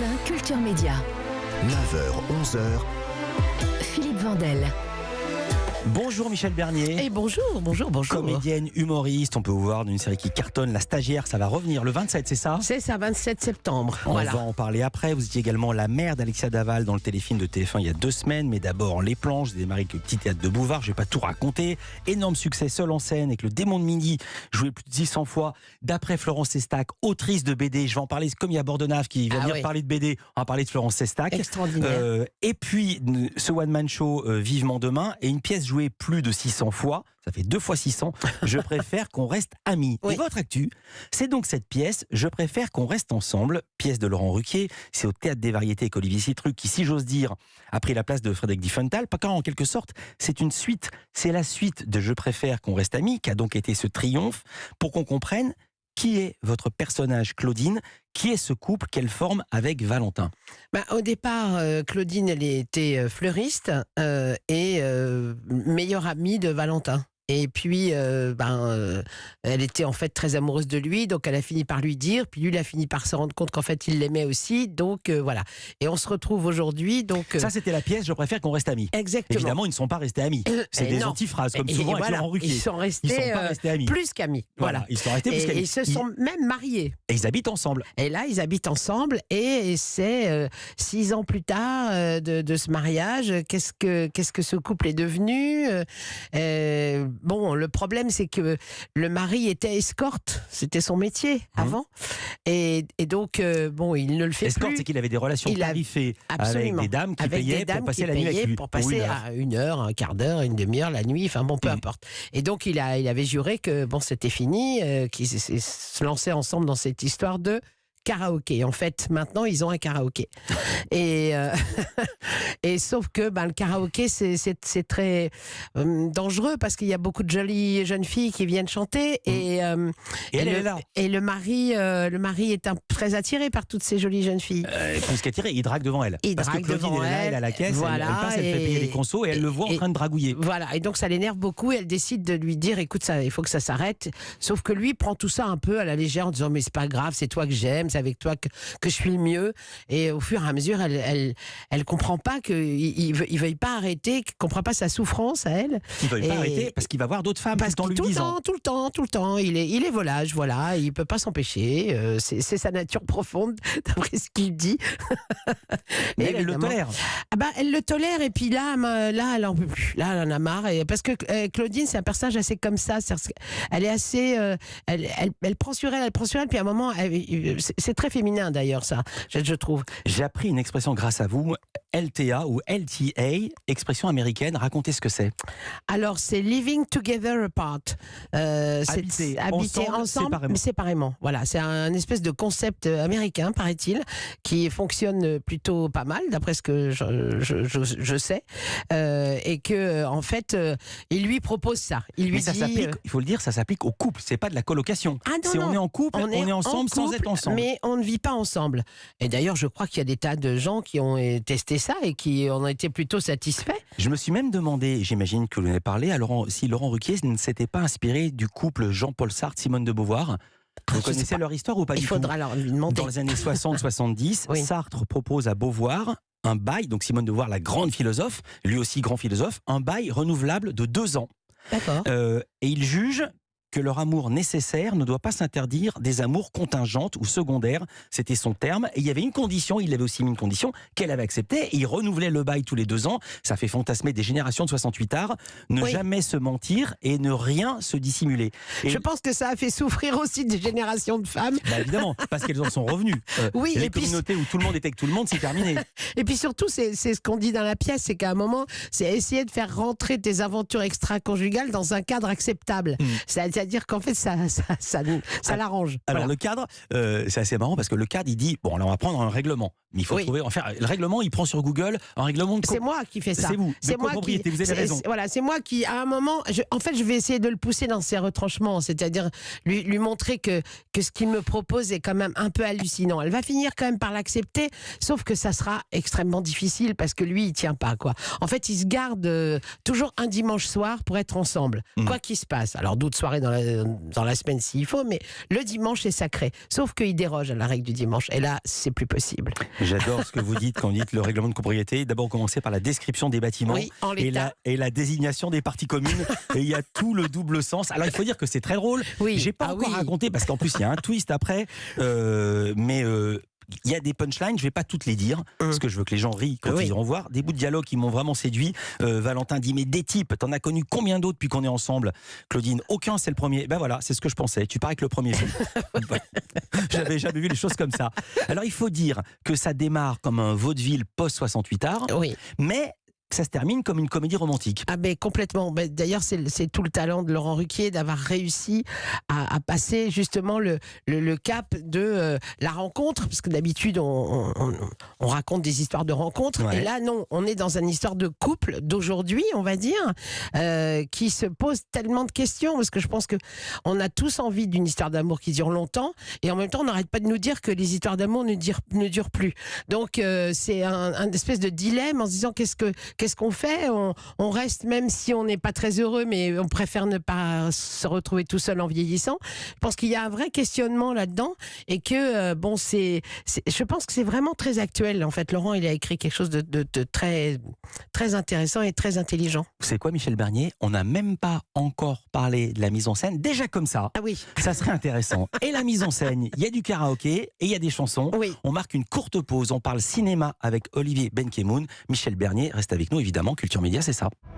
matin, Culture Média. 9h, 11h. Philippe Vandel. Bonjour Michel Bernier. Et bonjour. Comédienne, humoriste, on peut vous voir d'une série qui cartonne, La Stagiaire, ça va revenir le 27, c'est ça ? C'est ça, 27 septembre. On Voilà. va en parler après. Vous étiez également la mère d'Alexia Daval dans le téléfilm de TF1 il y a 2 semaines. Mais d'abord, Les Planches, j'ai démarré avec le petit théâtre de Bouvard. Je vais pas tout raconter. Énorme succès seul en scène avec Le Démon de Midi, joué plus de 600 fois. D'après Florence Sestac, autrice de BD. Je vais en parler comme il y a Bordenave qui vient venir parler de BD. On va parler de Florence Sestac. Extraordinaire. Et puis, ce one-man show Vivement Demain et une pièce jouée plus de 600 fois. Ça fait 2 fois 600. Je préfère qu'on reste amis. Oui. Et votre actu, c'est donc cette pièce, Je préfère qu'on reste ensemble, pièce de Laurent Ruquier. C'est au Théâtre des Variétés avec Olivier Citruc qui, si j'ose dire, a pris la place de Frédéric Diefenthal. Pas car en quelque sorte, c'est une suite. C'est la suite de Je préfère qu'on reste amis, qui a donc été ce triomphe, pour qu'on comprenne qui est votre personnage Claudine, qui est ce couple qu'elle forme avec Valentin. Au départ, Claudine, elle était fleuriste et meilleure amie de Valentin. Et puis, elle était en fait très amoureuse de lui, donc elle a fini par lui dire, puis lui, il a fini par se rendre compte qu'en fait, il l'aimait aussi, donc voilà. Et on se retrouve aujourd'hui, donc... Ça, c'était la pièce Je préfère qu'on reste amis. Exactement. Évidemment, ils ne sont pas restés amis. C'est des antiphrases, comme souvent avec Laurent Ruquier. Ils sont restés amis. plus qu'amis. Voilà. Ils sont restés plus qu'amis. Et ils se sont même mariés. Et ils habitent ensemble. Et là, ils habitent ensemble et c'est 6 ans plus tard de ce mariage. Qu'est-ce que ce couple est devenu Bon, le problème, c'est que le mari était escorte. C'était son métier avant. Et donc, il ne le fait Escorte, plus. c'est qu'il avait des relations tarifées avec des dames qui payaient pour passer la nuit avec lui. Pour passer à 1 heure, un quart d'heure, une demi-heure, la nuit, enfin bon, peu importe. Et donc, il avait juré que c'était fini, qu'ils se lançaient ensemble dans cette histoire de karaoké. En fait, maintenant, ils ont un karaoké. Et sauf que le karaoké, c'est très dangereux parce qu'il y a beaucoup de jolies jeunes filles qui viennent chanter et elle est là. Et le mari est très attiré par toutes ces jolies jeunes filles. Plus qu'attiré, il drague devant elle. Parce que Claudine, elle est là, elle a la caisse, voilà, elle passe, elle fait payer les consos et elle le voit en train de dragouiller. Voilà, et donc ça l'énerve beaucoup et elle décide de lui dire, écoute, il faut que ça s'arrête. Sauf que lui prend tout ça un peu à la légère en disant, mais c'est pas grave, c'est toi que j'aime, c'est avec toi que je suis le mieux. Et au fur et à mesure, elle comprend pas qu'il veuille pas arrêter, qu'il comprend pas sa souffrance à elle. Il veuille pas arrêter parce qu'il va voir d'autres femmes tout en lui disant. Tout le temps. Il est volage, voilà. Il peut pas s'empêcher. C'est sa nature profonde, d'après ce qu'il dit. Mais elle le tolère. Elle le tolère et puis là, elle en peut plus. Là, elle en a marre. Parce que Claudine, c'est un personnage assez comme ça. Elle est assez... elle prend sur elle, puis à un moment, c'est très féminin d'ailleurs, ça, je trouve. J'ai appris une expression grâce à vous, LTA ou LTA, expression américaine. Racontez ce que c'est. Alors, c'est living together apart. Habiter ensemble, mais séparément. Voilà, c'est un espèce de concept américain, paraît-il, qui fonctionne plutôt pas mal, d'après ce que je sais. Et que, en fait, il lui propose ça. Il lui ça dit, s'applique, il faut le dire, ça s'appque au couple. C'est pas de la colocation. On est en couple, on est ensemble sans être ensemble. Mais on ne vit pas ensemble. Et d'ailleurs, je crois qu'il y a des tas de gens qui ont testé ça et qui en ont été plutôt satisfaits. Je me suis même demandé, j'imagine que vous en avez parlé, alors si Laurent Ruquier ne s'était pas inspiré du couple Jean-Paul Sartre, Simone de Beauvoir. Vous connaissez leur histoire ou pas du tout ? Il faudra leur lui demander. Dans les années 60-70, Sartre propose à Beauvoir un bail, donc Simone de Beauvoir, la grande philosophe, lui aussi grand philosophe, un bail renouvelable de 2 ans. D'accord. Et il juge que leur amour nécessaire ne doit pas s'interdire des amours contingentes ou secondaires. C'était son terme. Et il y avait une condition, il avait aussi mis une condition qu'elle avait acceptée. Et il renouvelait le bail tous les 2 ans. Ça fait fantasmer des générations de 68ards. Ne jamais se mentir et ne rien se dissimuler. Et je pense que ça a fait souffrir aussi des générations de femmes. Évidemment, parce qu'elles en sont revenues. Les communautés où tout le monde était avec tout le monde, c'est terminé. Et puis surtout, c'est ce qu'on dit dans la pièce, c'est qu'à un moment, c'est essayer de faire rentrer tes aventures extra-conjugales dans un cadre acceptable. C'est-à-dire qu'en fait, ça l'arrange. Alors le cadre, c'est assez marrant parce que le cadre, il dit, bon, là on va prendre un règlement. Mais il faut trouver, le règlement, il prend sur Google un règlement de... C'est moi qui fais ça. C'est vous, c'est de copropriété, vous avez raison. Voilà, c'est moi qui, à un moment, je vais essayer de le pousser dans ses retranchements, c'est-à-dire lui montrer que ce qu'il me propose est quand même un peu hallucinant. Elle va finir quand même par l'accepter, sauf que ça sera extrêmement difficile parce que lui, il tient pas, quoi. En fait, il se garde toujours un dimanche soir pour être ensemble, quoi qu'il se passe. Alors, d'autres soirées dans la semaine s'il faut, mais le dimanche est sacré. Sauf qu'il déroge à la règle du dimanche. Et là, c'est plus possible. J'adore ce que vous dites quand vous dites le règlement de copropriété. D'abord, commencer par la description des bâtiments Oui, en l'état. et la désignation des parties communes. Et il y a tout le double sens. Alors, il faut dire que c'est très drôle. Oui. J'ai pas encore oui. raconté parce qu'en plus, il y a un twist après. Mais il y a des punchlines, je vais pas toutes les dire, parce que je veux que les gens rient quand ils iront voir. Des bouts de dialogue qui m'ont vraiment séduit. Valentin dit, mais des types, t'en as connu combien d'autres depuis qu'on est ensemble? Claudine, aucun, c'est le premier. Ben voilà, c'est ce que je pensais. Tu parais que le premier film. J'avais jamais vu les choses comme ça. Alors il faut dire que ça démarre comme un vaudeville post-68 art, Oui. mais ça se termine comme une comédie romantique. Ah ben complètement. Ben, d'ailleurs, c'est tout le talent de Laurent Ruquier d'avoir réussi à passer justement le cap de la rencontre, parce que d'habitude on raconte des histoires de rencontres, Ouais. et là non, on est dans une histoire de couple d'aujourd'hui, on va dire, qui se pose tellement de questions, parce que je pense que on a tous envie d'une histoire d'amour qui dure longtemps, et en même temps on n'arrête pas de nous dire que les histoires d'amour ne durent plus. Donc c'est un espèce de dilemme en se disant qu'est-ce qu'on fait? On reste, même si on n'est pas très heureux, mais on préfère ne pas se retrouver tout seul en vieillissant. Je pense qu'il y a un vrai questionnement là-dedans, et que je pense que c'est vraiment très actuel. En fait, Laurent, il a écrit quelque chose de très, très intéressant et très intelligent. C'est quoi, Michel Bernier? On n'a même pas encore parlé de la mise en scène. Déjà comme ça, Ah oui, ça serait intéressant. Et la mise en scène, il y a du karaoké et il y a des chansons. oui. On marque une courte pause, on parle cinéma avec Olivier Benkemoun. Michel Bernier reste avec nous, évidemment. Culture Média, c'est ça.